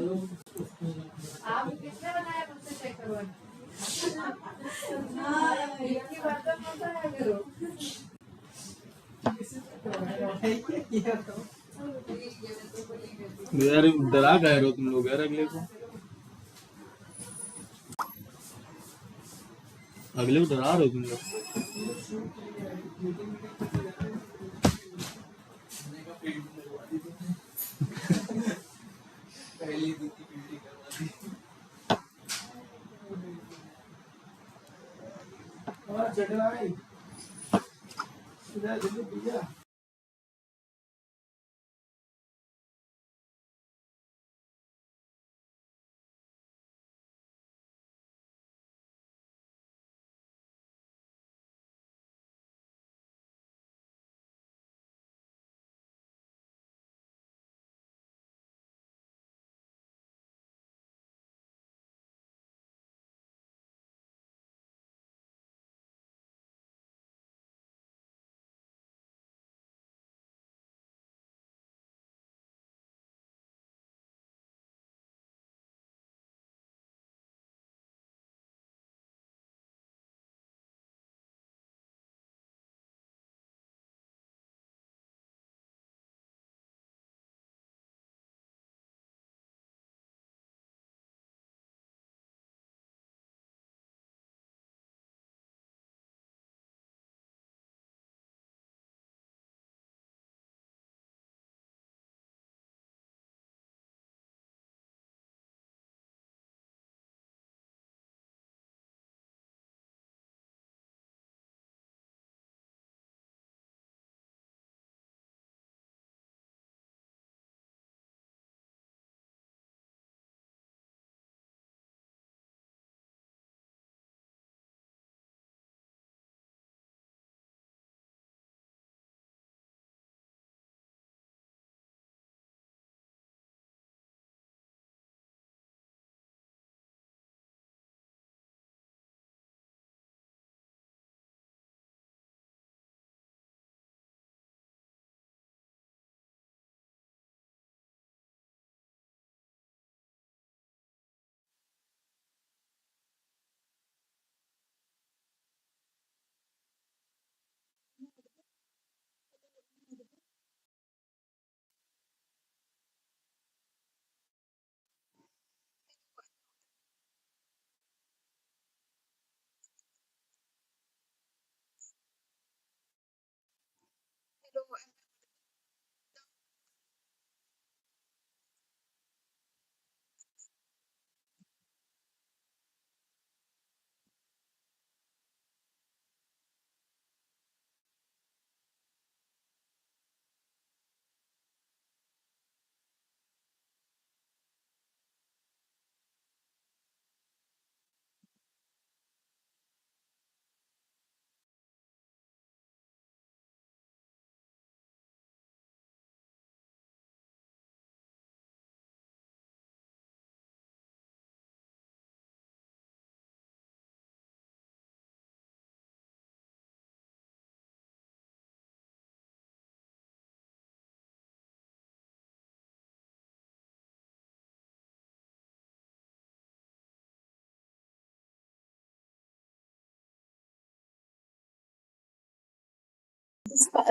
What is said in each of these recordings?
आप किसने बनाया मुझसे चेक करो एक ही बर्तन होता है करो यार डरा गए हो तुम लोग यार अगले को डरा रहे हो तुम लोग पहली दूसरी पीढ़ी करवा दी और चढ़ाई सीधा जल्दी भैया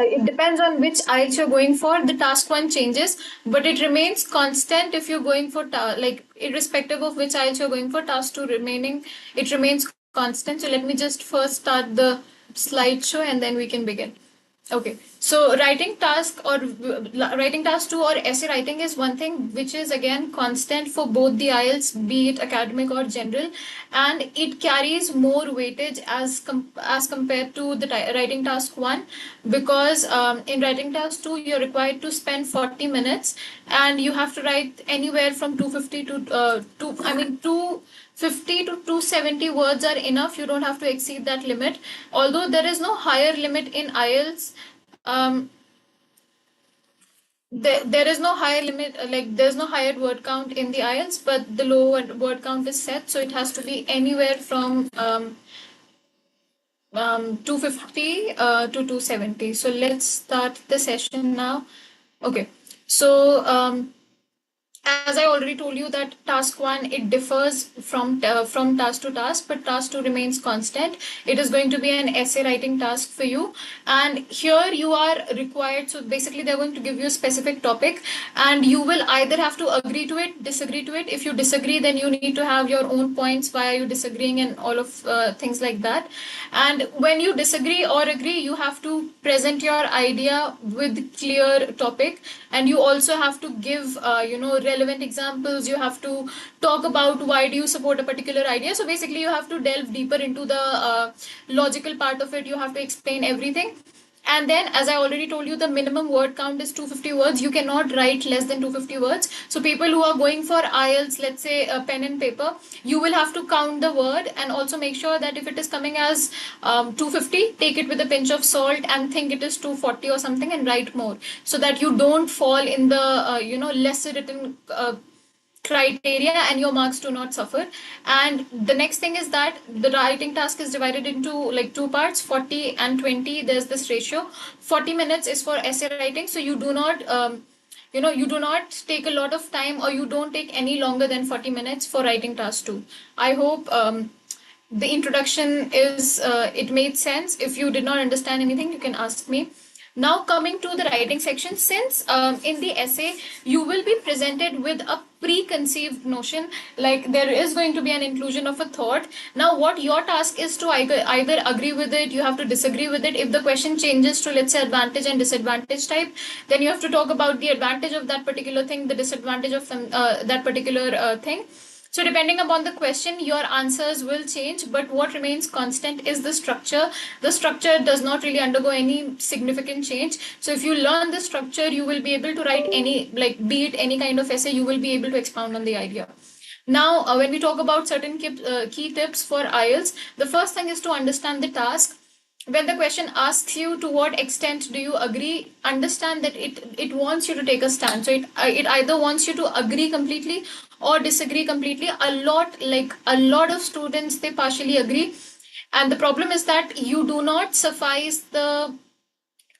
It depends on which IELTS you're going for. The task one changes, but it remains constant if you're going for like irrespective of which IELTS you're going for. Task two remaining, it remains constant. So let me just first start the slideshow and then we can begin. Okay, so writing task two or essay writing is one thing which is again constant for both the IELTS, be it academic or general, and it carries more weightage as compared to the writing task one, because in writing task two you're required to spend 40 minutes and you have to write anywhere from 250 to 250 to 270 words are enough. You don't have to exceed that limit. Although there is no higher limit in IELTS, there is no higher limit, like there's no higher word count in the IELTS, but the low word count is set, so it has to be anywhere from 250 to 270. So let's start the session now. Okay, so as I already told you that task one, it differs from task to task, but task two remains constant. It is going to be an essay writing task for you, and here you are required. So basically, they're going to give you a specific topic, and you will either have to agree to it, disagree to it. If you disagree, then you need to have your own points. Why are you disagreeing, and all of things like that. And when you disagree or agree, you have to present your idea with clear topic, and you also have to give relevant examples. You have to talk about why do you support a particular idea. So basically, you have to delve deeper into the logical part of it. You have to explain everything. And then, as I already told you, the minimum word count is 250 words. You cannot write less than 250 words. So people who are going for IELTS, let's say a pen and paper, you will have to count the word, and also make sure that if it is coming as 250, take it with a pinch of salt and think it is 240 or something, and write more, so that you don't fall in the lesser written criteria, and your marks do not suffer. And the next thing is that the writing task is divided into like two parts, 40 and 20. There's this ratio. 40 minutes is for essay writing, so you do not you do not take a lot of time, or you don't take any longer than 40 minutes for writing task 2. I hope the introduction is it made sense. If you did not understand anything, you can ask me. Now coming to the writing section, since in the essay you will be presented with a preconceived notion, like there is going to be an inclusion of a thought. Now what your task is to either agree with it, you have to disagree with it. If the question changes to, let's say, advantage and disadvantage type, then you have to talk about the advantage of that particular thing, the disadvantage of that particular thing. So depending upon the question, your answers will change, but what remains constant is the structure. The structure does not really undergo any significant change. So if you learn the structure, you will be able to write any, like, be it any kind of essay, you will be able to expound on the idea. Now, when we talk about certain key tips for IELTS, the first thing is to understand the task. When the question asks you to what extent do you agree, understand that it wants you to take a stand. So it either wants you to agree completely or disagree completely. A lot of students, they partially agree, and the problem is that you do not suffice the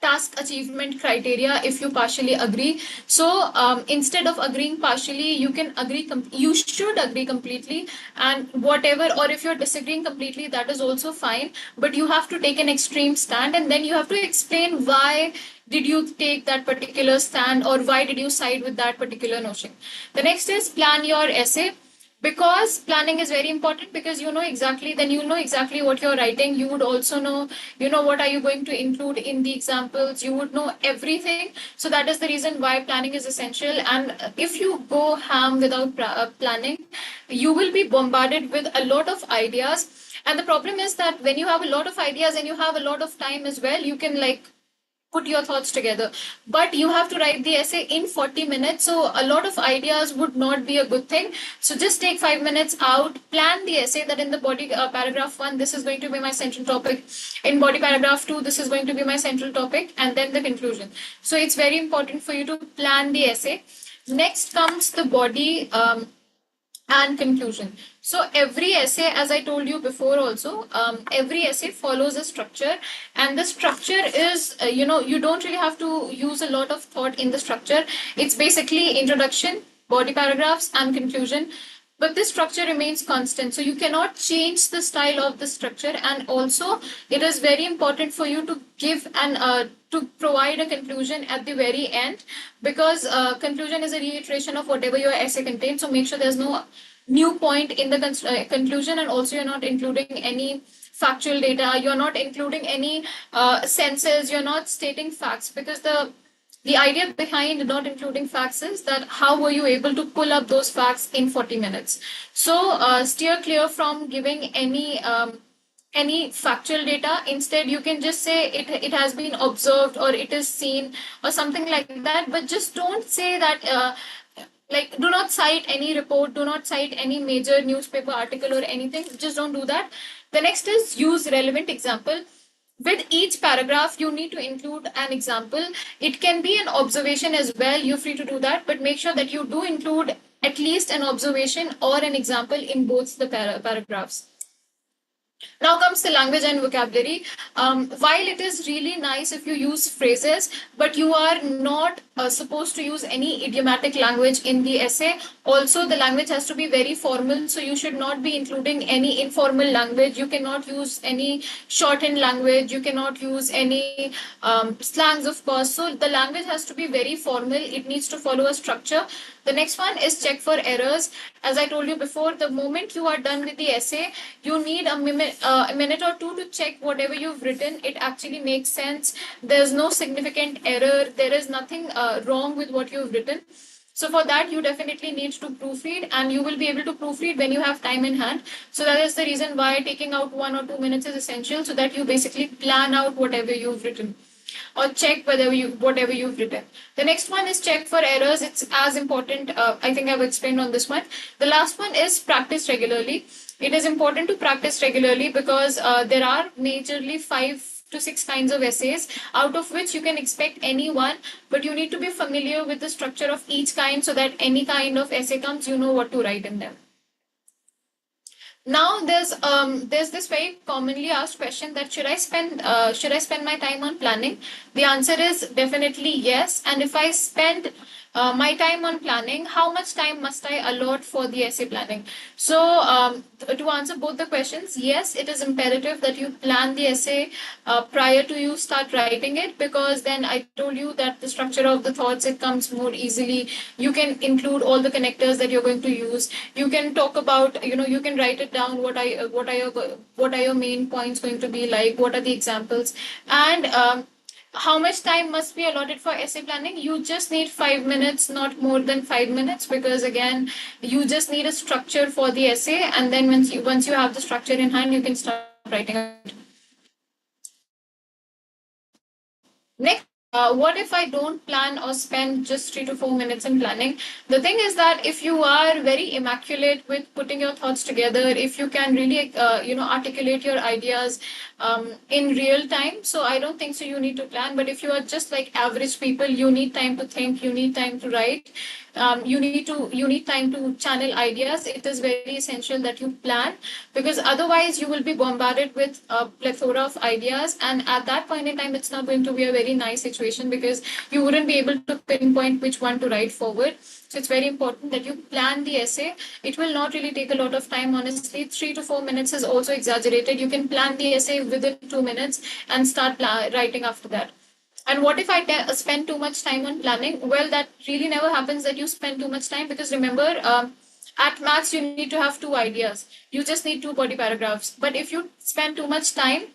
task achievement criteria if you partially agree. So instead of agreeing partially, you can agree you should agree completely, and whatever, or if you're disagreeing completely, that is also fine, but you have to take an extreme stand, and then you have to explain why did you take that particular stand, or why did you side with that particular notion. The next is plan your essay, because planning is very important, because you know exactly, then you know exactly what you're writing. You would also know, what are you going to include in the examples. You would know everything. So that is the reason why planning is essential. And if you go ham without planning, you will be bombarded with a lot of ideas. And the problem is that when you have a lot of ideas and you have a lot of time as well, you can like put your thoughts together, but you have to write the essay in 40 minutes, so a lot of ideas would not be a good thing. So just take 5 minutes out, plan the essay, that in the body paragraph 1, this is going to be my central topic. In body paragraph 2, this is going to be my central topic, and then the conclusion. So it's very important for you to plan the essay. Next comes the body and conclusion. So every essay, as I told you before also, every essay follows a structure, and the structure is, you don't really have to use a lot of thought in the structure. It's basically introduction, body paragraphs, and conclusion. But this structure remains constant, so you cannot change the style of the structure. And also, it is very important for you to give an to provide a conclusion at the very end, because conclusion is a reiteration of whatever your essay contains. So make sure there's no new point in the conclusion, and also you're not including any factual data, you're not including any senses, you're not stating facts, because the idea behind not including facts is that how were you able to pull up those facts in 40 minutes. So steer clear from giving any factual data. Instead, you can just say it has been observed, or it is seen, or something like that. But just don't say that like, do not cite any report, do not cite any major newspaper article or anything. Just don't do that. The next is use relevant example. With each paragraph, you need to include an example. It can be an observation as well, you're free to do that, but make sure that you do include at least an observation or an example in both the paragraphs. Now comes the language and vocabulary. While it is really nice if you use phrases, but you are not supposed to use any idiomatic language in the essay. Also, the language has to be very formal, so you should not be including any informal language. You cannot use any shorthand language. You cannot use any slangs, of course. So the language has to be very formal. It needs to follow a structure. The next one is check for errors. As I told you before, the moment you are done with the essay, you need a minute or two to check whatever you've written. It actually makes sense. There's no significant error. There is nothing wrong with what you've written. So for that, you definitely need to proofread, and you will be able to proofread when you have time in hand. So that is the reason why taking out 1 or 2 minutes is essential, so that you basically plan out whatever you've written or check whatever you've written. The next one is check for errors. It's as important. I think I've explained on this one. The last one is practice regularly. It is important to practice regularly because there are majorly 5 to 6 kinds of essays, out of which you can expect any one, but you need to be familiar with the structure of each kind so that any kind of essay comes, you know what to write in them. Now there's this very commonly asked question that should I spend my time on planning? The answer is definitely yes. And if I spend my time on planning, how much time must I allot for the essay planning? So to answer both the questions, yes, it is imperative that you plan the essay prior to you start writing it, because then I told you that the structure of the thoughts, it comes more easily. You can include all the connectors that you're going to use. You can talk about, you can write it down. What are your main points going to be like? What are the examples? And how much time must be allotted for essay planning? You just need 5 minutes, not more than 5 minutes, because again, you just need a structure for the essay, and then once you have the structure in hand, you can start writing it. Next, what if I don't plan or spend just 3 to 4 minutes in planning? The thing is that if you are very immaculate with putting your thoughts together, if you can really, articulate your ideas in real time, so I don't think so you need to plan. But if you are just like average people, you need time to think, you need time to write, you need time to channel ideas. It is very essential that you plan, because otherwise you will be bombarded with a plethora of ideas, and at that point in time it's not going to be a very nice situation, because you wouldn't be able to pinpoint which one to write forward. So it's very important that you plan the essay. It will not really take a lot of time, honestly. 3 to 4 minutes is also exaggerated. You can plan the essay within 2 minutes and start writing after that. And what if I spend too much time on planning? Well, that really never happens that you spend too much time, because remember, at max you need to have 2 ideas. You just need 2 body paragraphs. But if you spend too much time,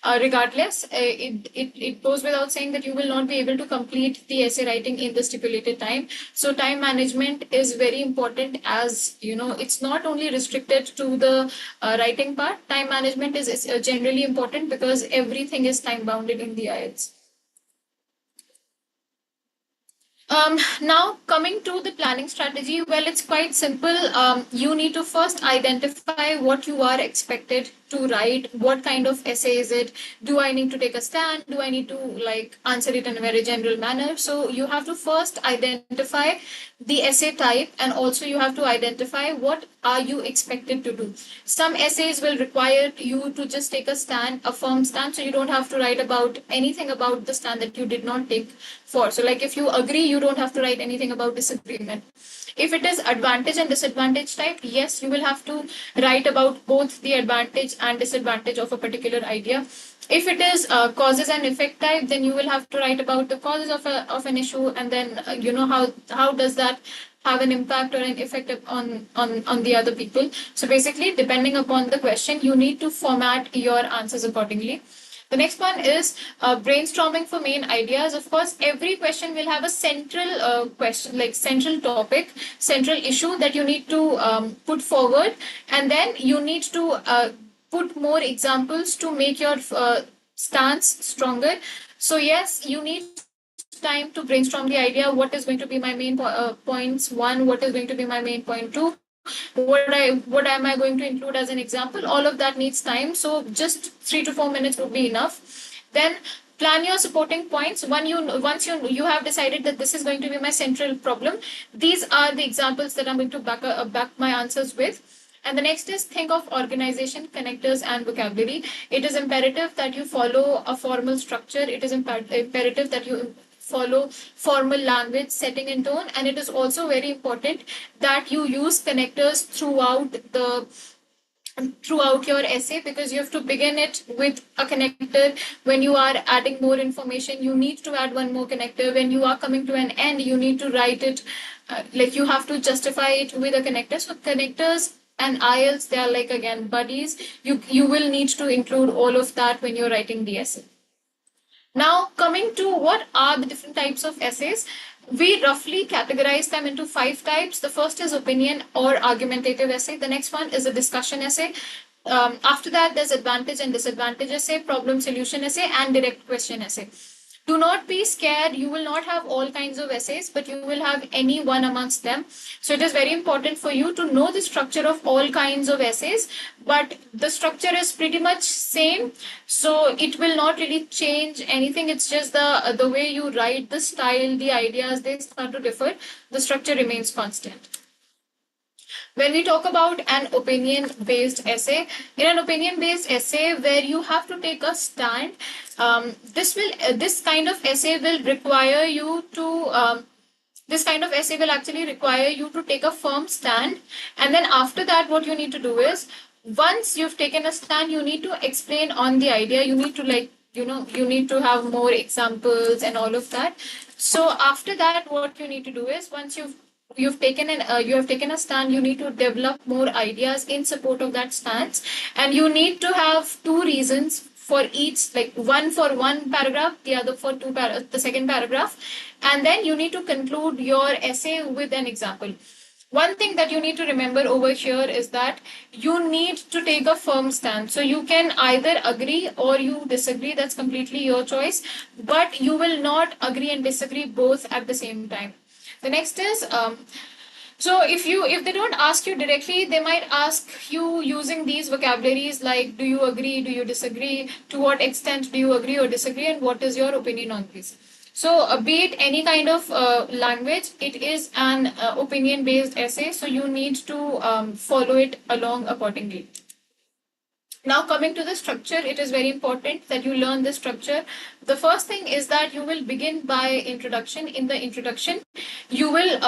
regardless, it goes without saying that you will not be able to complete the essay writing in the stipulated time. So time management is very important, as it's not only restricted to the writing part. Time management is generally important, because everything is time bounded in the IELTS. Now, coming to the planning strategy, well, it's quite simple. You need to first identify what you are expected to write. What kind of essay is it? Do I need to take a stand? Do I need to answer it in a very general manner? So you have to first identify the essay type, and also you have to identify what are you expected to do. Some essays will require you to just take a stand, a firm stand, so you don't have to write about anything about the stand that you did not take for. So if you agree, you don't have to write anything about disagreement. If it is advantage and disadvantage type, yes, you will have to write about both the advantage and disadvantage of a particular idea. If it is causes and effect type, then you will have to write about the causes of an issue, and then how does that have an impact or an effect on the other people. So basically, depending upon the question, you need to format your answers accordingly. The next one is brainstorming for main ideas. Of course, every question will have a central question, like central topic, central issue that you need to put forward, and then you need to put more examples to make your stance stronger. So yes, you need time to brainstorm the idea. What is going to be my main points one? What is going to be my main point two? What am I going to include as an example? All of that needs time. So just 3 to 4 minutes would be enough. Then plan your supporting points. Once you have decided that this is going to be my central problem, these are the examples that I'm going to back my answers with. And the next is think of organization, connectors, and vocabulary. It is imperative that you follow a formal structure. It is imperative that you follow formal language, setting, and tone. And it is also very important that you use connectors throughout your essay, because you have to begin it with a connector. When you are adding more information, you need to add one more connector. When you are coming to an end, you need to write it like you have to justify it with a connector. So connectors and IELTS, they are like again buddies. You will need to include all of that when you're writing the essay. Now, coming to what are the different types of essays, we roughly categorize them into 5 types. The first is opinion or argumentative essay. The next one is a discussion essay. After that, there's advantage and disadvantage essay, problem solution essay, and direct question essay. Do not be scared. You will not have all kinds of essays, but you will have any one amongst them. So it is very important for you to know the structure of all kinds of essays, but the structure is pretty much same. So it will not really change anything. It's just the way you write, the style, the ideas, they start to differ. The structure remains constant. When we talk about an opinion-based essay, in an opinion-based essay where you have to take a stand, this kind of essay will require you to this kind of essay will actually require you to take a firm stand. And then after that, what you need to do is, once you've taken a stand, you need to explain on the idea. You need to you need to have more examples and all of that. So after that, what you need to do is, once you have taken a stand, you need to develop more ideas in support of that stance, and you need to have 2 reasons for each, like one for one paragraph, the other for the second paragraph, and then you need to conclude your essay with an example. One thing that you need to remember over here is that you need to take a firm stand. So you can either agree or you disagree. That's completely your choice. But you will not agree and disagree both at the same time. The next is, so if they don't ask you directly, they might ask you using these vocabularies like, do you agree, do you disagree, to what extent do you agree or disagree, and what is your opinion on this. So be it any kind of language, it is an opinion-based essay, so you need to follow it along accordingly. Now, coming to the structure, it is very important that you learn the structure. The first thing is that you will begin by introduction. In the introduction, you will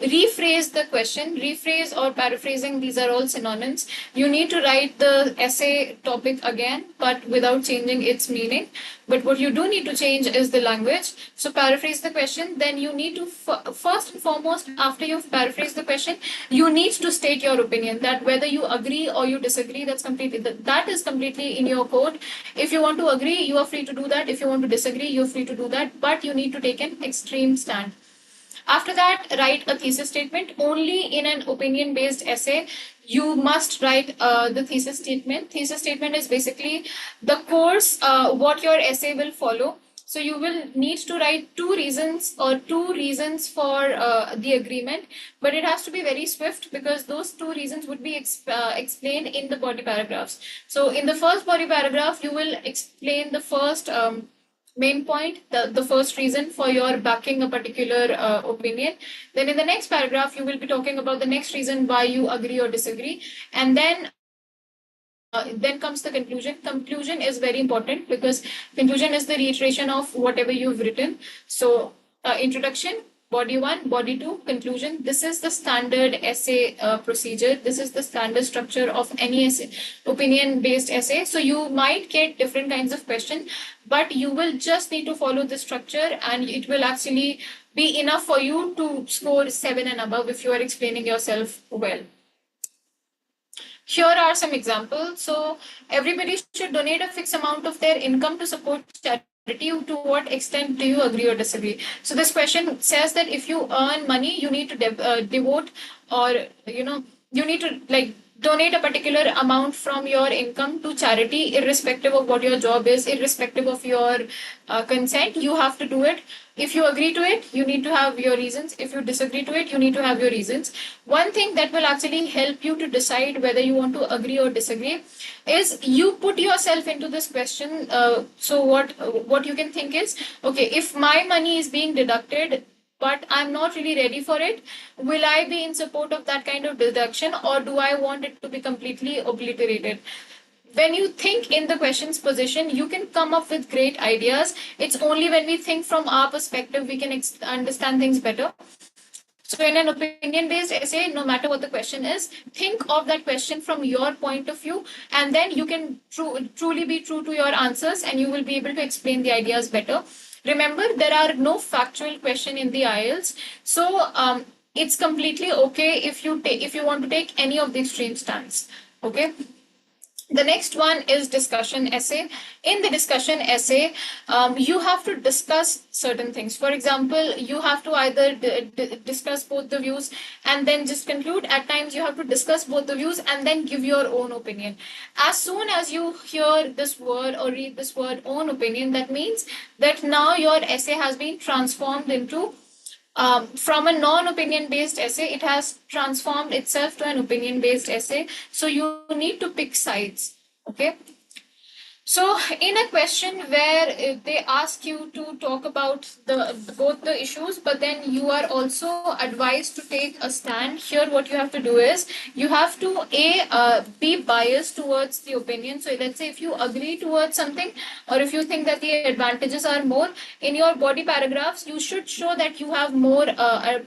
rephrase the question. Rephrase or paraphrasing, these are all synonyms. You need to write the essay topic again, but without changing its meaning. But what you do need to change is the language. So paraphrase the question. Then you need to, first and foremost, after you've paraphrased the question, you need to state your opinion, that whether you agree or you disagree, that is completely in your court. If you want to agree, you are free to do that. If you want to disagree, you're free to do that. But you need to take an extreme stand. After that, write a thesis statement. Only in an opinion-based essay, you must write the thesis statement. Thesis statement is basically the course, what your essay will follow. So you will need to write 2 reasons for the agreement, but it has to be very swift because those 2 reasons would be explained in the body paragraphs. So in the first body paragraph, you will explain the first main point, the first reason for your backing a particular opinion. Then in the next paragraph, you will be talking about the next reason why you agree or disagree. And then comes the conclusion. Conclusion is very important because conclusion is the reiteration of whatever you've written. So introduction, body 1, body 2, conclusion. This is the standard essay procedure. This is the standard structure of any essay, opinion-based essay. So you might get different kinds of questions, but you will just need to follow the structure and it will actually be enough for you to score 7 and above if you are explaining yourself well. Here are some examples. So everybody should donate a fixed amount of their income to support charity. To what extent do you agree or disagree? So this question says that if you earn money, you need to devote, or you need to donate a particular amount from your income to charity, irrespective of what your job is, irrespective of your consent. You have to do it. If you agree to it, you need to have your reasons. If you disagree to it, you need to have your reasons. One thing that will actually help you to decide whether you want to agree or disagree is you put yourself into this question. So what you can think is, okay, if my money is being deducted, but I'm not really ready for it. Will I be in support of that kind of deduction, or do I want it to be completely obliterated? When you think in the question's position, you can come up with great ideas. It's only when we think from our perspective we can understand things better. So, in an opinion based essay, no matter what the question is, think of that question from your point of view, and then you can truly be true to your answers, and you will be able to explain the ideas better. Remember, there are no factual question in the IELTS, so it's completely okay if you want to take any of the extreme stance. Okay. The next one is discussion essay. In the discussion essay, you have to discuss certain things. For example, you have to either discuss both the views and then just conclude. At times, you have to discuss both the views and then give your own opinion. As soon as you hear this word or read this word own opinion, that means that now your essay has been transformed into from a non-opinion based essay, it has transformed itself to an opinion based essay. So you need to pick sides. Okay. So, in a question where they ask you to talk about both the issues, but then you are also advised to take a stand. Here, what you have to do is you have to be biased towards the opinion. So, let's say if you agree towards something, or if you think that the advantages are more, in your body paragraphs, you should show that you have more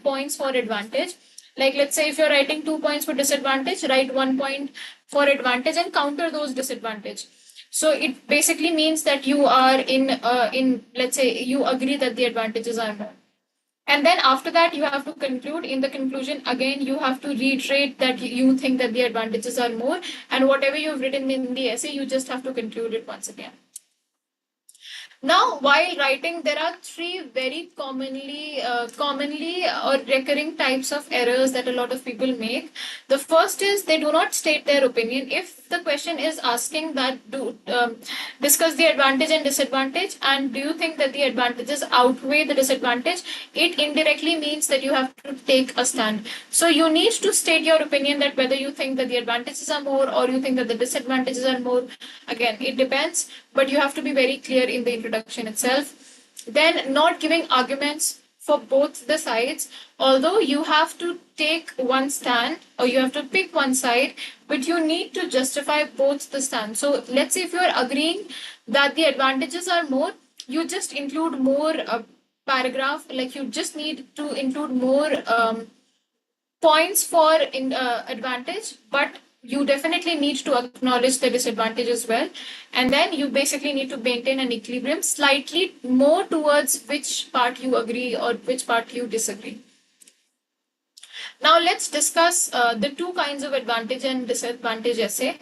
points for advantage. Like, let's say if you're writing 2 points for disadvantage, write 1 point for advantage and counter those disadvantage. So it basically means that you are in let's say you agree that the advantages are more. And then after that, you have to conclude. In the conclusion, again, you have to reiterate that you think that the advantages are more. And whatever you've written in the essay, you just have to conclude it once again. Now, while writing, there are three very commonly or recurring types of errors that a lot of people make. The first is they do not state their opinion. If the question is asking that discuss the advantage and disadvantage, and do you think that the advantages outweigh the disadvantage, it indirectly means that you have to take a stand. So you need to state your opinion that whether you think that the advantages are more or you think that the disadvantages are more. Again, it depends, but you have to be very clear in the introduction itself. Then not giving arguments for both the sides, although you have to take one stand or you have to pick one side, but you need to justify both the stands. So let's say if you are agreeing that the advantages are more, you just include more paragraph, like you just need to include more points for advantage, but you definitely need to acknowledge the disadvantage as well. And then you basically need to maintain an equilibrium slightly more towards which part you agree or which part you disagree. Now let's discuss the two kinds of advantage and disadvantage essay.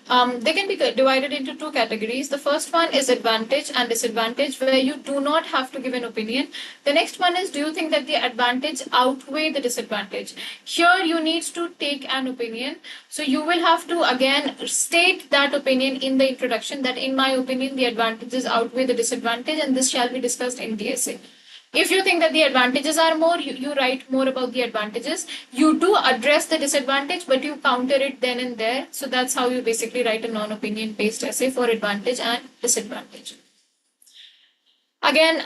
They can be divided into two categories. The first one is advantage and disadvantage, where you do not have to give an opinion. The next one is, do you think that the advantage outweigh the disadvantage? Here you need to take an opinion. So you will have to again state that opinion in the introduction, that in my opinion the advantages outweigh the disadvantage, and this shall be discussed in the essay. If you think that the advantages are more, you write more about the advantages. You do address the disadvantage, but you counter it then and there. So that's how you basically write a non-opinion based essay for advantage and disadvantage. Again,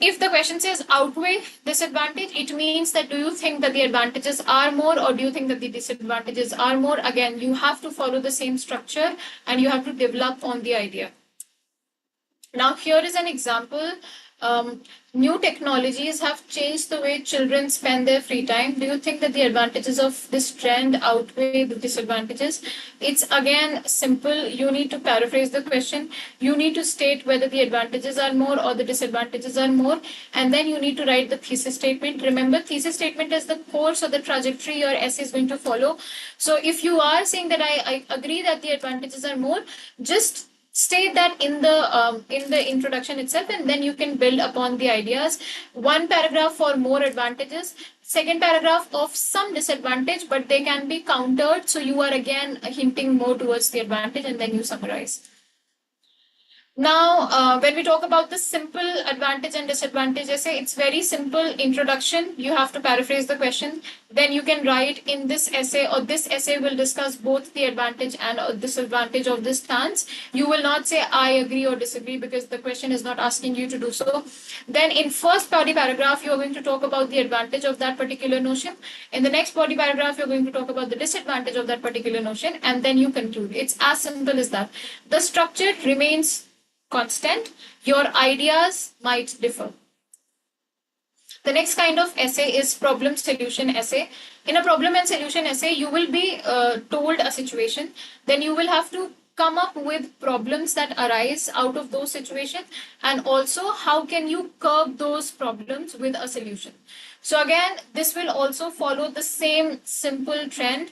if the question says outweigh disadvantage, it means that do you think that the advantages are more or do you think that the disadvantages are more? Again, you have to follow the same structure and you have to develop on the idea. Now, here is an example. New technologies have changed the way children spend their free time. Do you think that the advantages of this trend outweigh the disadvantages? It's again simple. You need to paraphrase the question. You need to state whether the advantages are more or the disadvantages are more. And then you need to write the thesis statement. Remember, thesis statement is the course or the trajectory your essay is going to follow. So if you are saying that I agree that the advantages are more, just state that in the introduction itself, and then you can build upon the ideas. One paragraph for more advantages, second paragraph of some disadvantage, but they can be countered, so you are again hinting more towards the advantage, and then you summarize. Now, when we talk about the simple advantage and disadvantage essay, it's very simple introduction. You have to paraphrase the question. Then you can write in this essay, or this essay will discuss both the advantage and disadvantage of this stance. You will not say I agree or disagree because the question is not asking you to do so. Then in first body paragraph, you are going to talk about the advantage of that particular notion. In the next body paragraph, you're going to talk about the disadvantage of that particular notion, and then you conclude. It's as simple as that. The structure remains constant, your ideas might differ. The next kind of essay is problem solution essay. In a problem and solution essay, you will be told a situation, then you will have to come up with problems that arise out of those situations, and also how can you curb those problems with a solution. So again, this will also follow the same simple trend.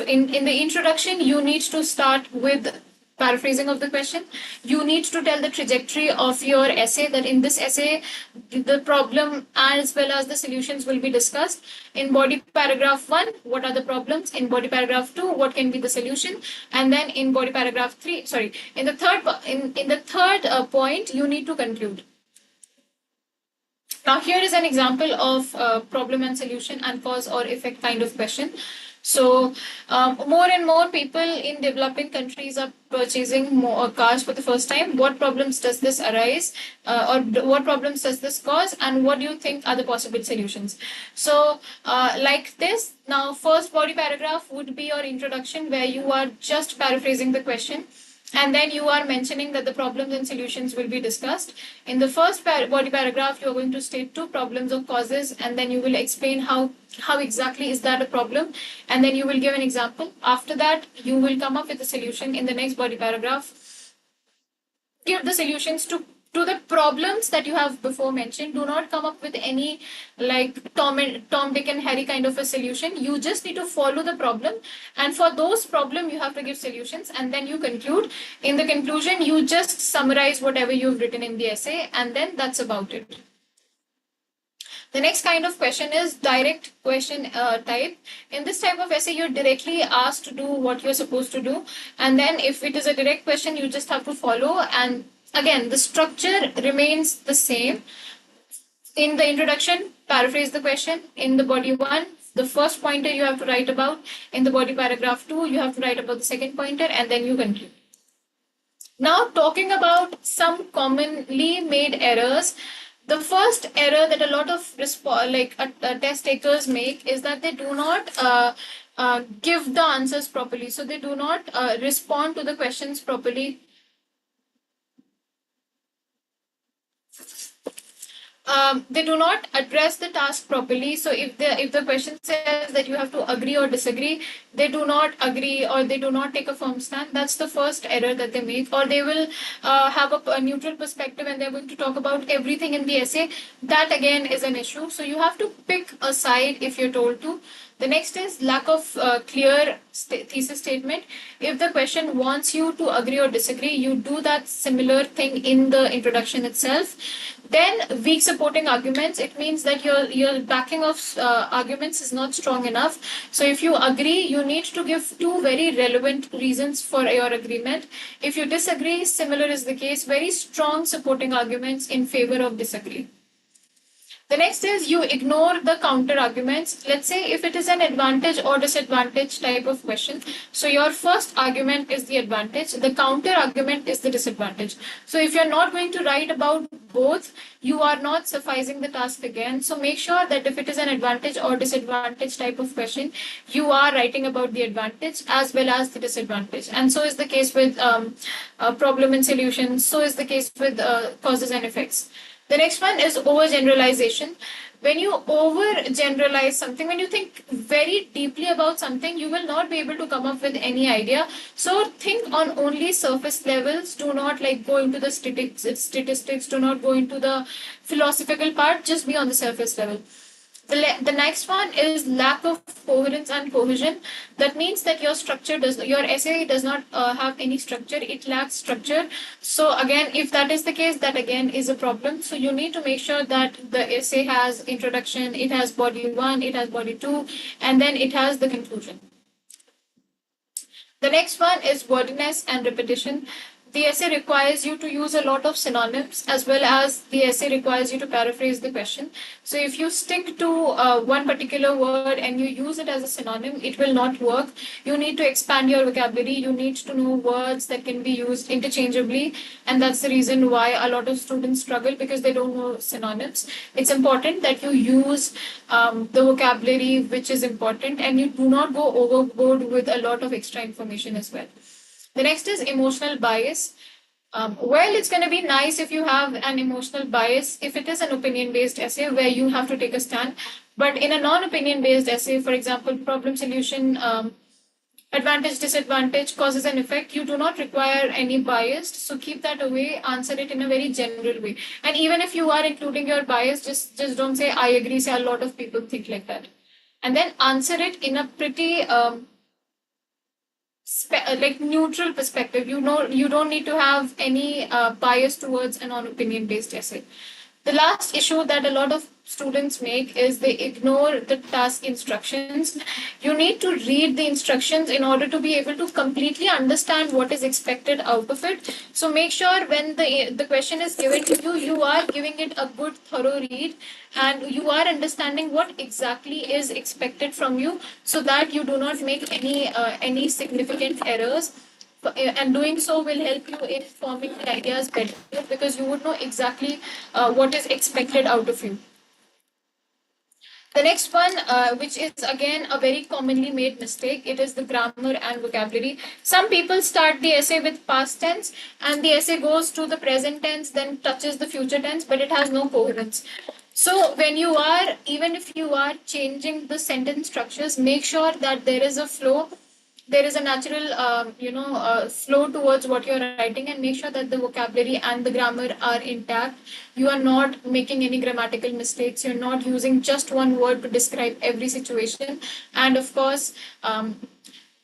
In the introduction, you need to start with paraphrasing of the question. You need to tell the trajectory of your essay, that in this essay the problem as well as the solutions will be discussed. In body paragraph 1, what are the problems? In body paragraph 2, what can be the solution? And then in body paragraph 3, sorry, in the third point, you need to conclude. Now here is an example of problem and solution and cause or effect kind of question. So more and more people in developing countries are purchasing more cars for the first time. What problems does this arise, or what problems does this cause, and what do you think are the possible solutions? So like this, now first body paragraph would be your introduction, where you are just paraphrasing the question, and then you are mentioning that the problems and solutions will be discussed. In the first body paragraph, you are going to state 2 problems or causes, and then you will explain how exactly is that a problem, and then you will give an example. After that, you will come up with a solution in the next body paragraph. Give the solutions to the problems that you have before mentioned. Do not come up with any like Tom, Dick, and Harry kind of a solution. You just need to follow the problem, and for those problem you have to give solutions, and then you conclude. In the conclusion, you just summarize whatever you've written in the essay, and then that's about it. The next kind of question is direct question type. In this type of essay, you're directly asked to do what you're supposed to do, and then if it is a direct question, you just have to follow. And again, the structure remains the same. In the introduction, paraphrase the question. In the body 1, the first pointer you have to write about. In the body paragraph 2, you have to write about the second pointer, and then you conclude. Now, talking about some commonly made errors. The first error that a lot of test takers make is that they do not give the answers properly. So they do not respond to the questions properly. They do not address the task properly. So if the question says that you have to agree or disagree, they do not agree, or they do not take a firm stand. That's the first error that they make. Or they will have a neutral perspective, and they're going to talk about everything in the essay. That again is an issue. So you have to pick a side if you're told to. The next is lack of clear thesis statement. If the question wants you to agree or disagree, you do that similar thing in the introduction itself. Then weak supporting arguments. It means that your backing of arguments is not strong enough. So if you agree, you need to give 2 very relevant reasons for your agreement. If you disagree, similar is the case. Very strong supporting arguments in favor of disagree. The next is you ignore the counter arguments. Let's say if it is an advantage or disadvantage type of question. So your first argument is the advantage, the counter argument is the disadvantage. So if you're not going to write about both, you are not sufficing the task again. So make sure that if it is an advantage or disadvantage type of question, you are writing about the advantage as well as the disadvantage. And so is the case with problem and solutions. So is the case with causes and effects. The next one is overgeneralization. When you overgeneralize something, when you think very deeply about something, you will not be able to come up with any idea. So think on only surface levels. Do not go into the statistics. Do not go into the philosophical part. Just be on the surface level. The next one is lack of coherence and cohesion. That means that your essay does not have any structure. It lacks structure. So again, if that is the case, that again is a problem. So you need to make sure that the essay has introduction, it has body 1, it has body 2, and then it has the conclusion. The next one is wordiness and repetition. the essay requires you to use a lot of synonyms, as well as the essay requires you to paraphrase the question. So if you stick to one particular word and you use it as a synonym, it will not work. You need to expand your vocabulary. You need to know words that can be used interchangeably. And that's the reason why a lot of students struggle, because they don't know synonyms. It's important that you use the vocabulary which is important, and you do not go overboard with a lot of extra information as well. The next is emotional bias. Well, it's going to be nice if you have an emotional bias if it is an opinion based essay where you have to take a stand. But in a non opinion based essay, for example, problem solution, advantage, disadvantage, causes and effect, you do not require any bias. So keep that away, answer it in a very general way. And even if you are including your bias, just don't say, I agree. Say, a lot of people think like that. And then answer it in a pretty like neutral perspective. You don't need to have any bias towards a non-opinion based essay. The last issue that a lot of students make is they ignore the task instructions. You need to read the instructions in order to be able to completely understand what is expected out of it. So make sure when the question is given to you, you are giving it a good thorough read, and you are understanding what exactly is expected from you, so that you do not make any significant errors. And doing so will help you in forming the ideas better, because you would know exactly what is expected out of you. The next one, which is again a very commonly made mistake, it is the grammar and vocabulary. Some people start the essay with past tense, and the essay goes to the present tense, then touches the future tense, but it has no coherence. So when you are, even if you are changing the sentence structures, make sure that there is a flow, there is a natural flow towards what you're writing, and make sure that the vocabulary and the grammar are intact. You are not making any grammatical mistakes. You're not using just one word to describe every situation. And of course,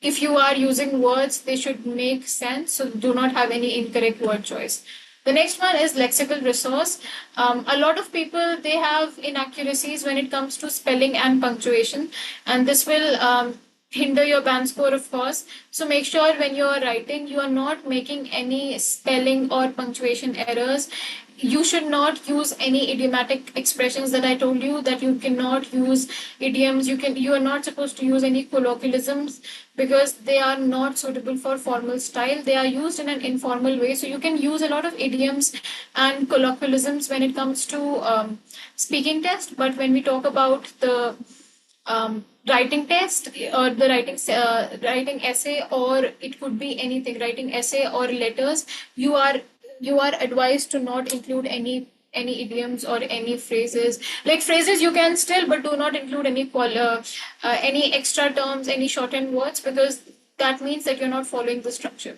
if you are using words, they should make sense, so do not have any incorrect word choice. The next one is lexical resource. A lot of people, they have inaccuracies when it comes to spelling and punctuation, and this will hinder your band score, of course. So make sure when you are writing, you are not making any spelling or punctuation errors. You should not use any idiomatic expressions that I told you, that you cannot use idioms. You are not supposed to use any colloquialisms, because they are not suitable for formal style. They are used in an informal way. So you can use a lot of idioms and colloquialisms when it comes to speaking test. But when we talk about the writing test, or the writing essay, or it could be anything, writing essay or letters, you are advised to not include any idioms or any phrases. Like phrases you can still, but do not include any extra terms, any shortened words, because that means that you're not following the structure.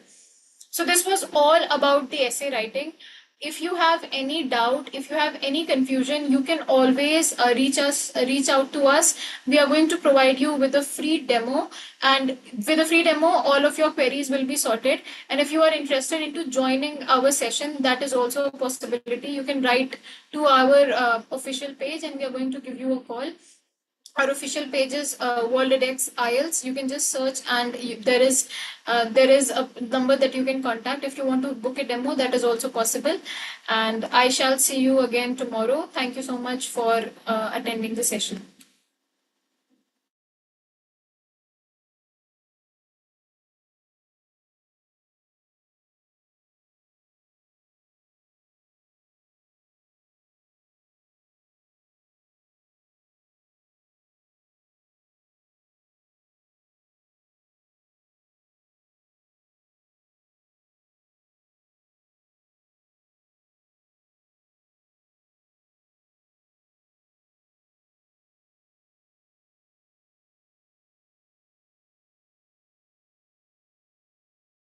So this was all about the essay writing. If you have any doubt, if you have any confusion, you can always reach out to us. We are going to provide you with a free demo, and with a free demo, all of your queries will be sorted. And if you are interested into joining our session, that is also a possibility. You can write to our official page, and we are going to give you a call. Our official page is World@X IELTS. You can just search, and there is a number that you can contact if you want to book a demo. That is also possible. And I shall see you again tomorrow. Thank you so much for attending the session.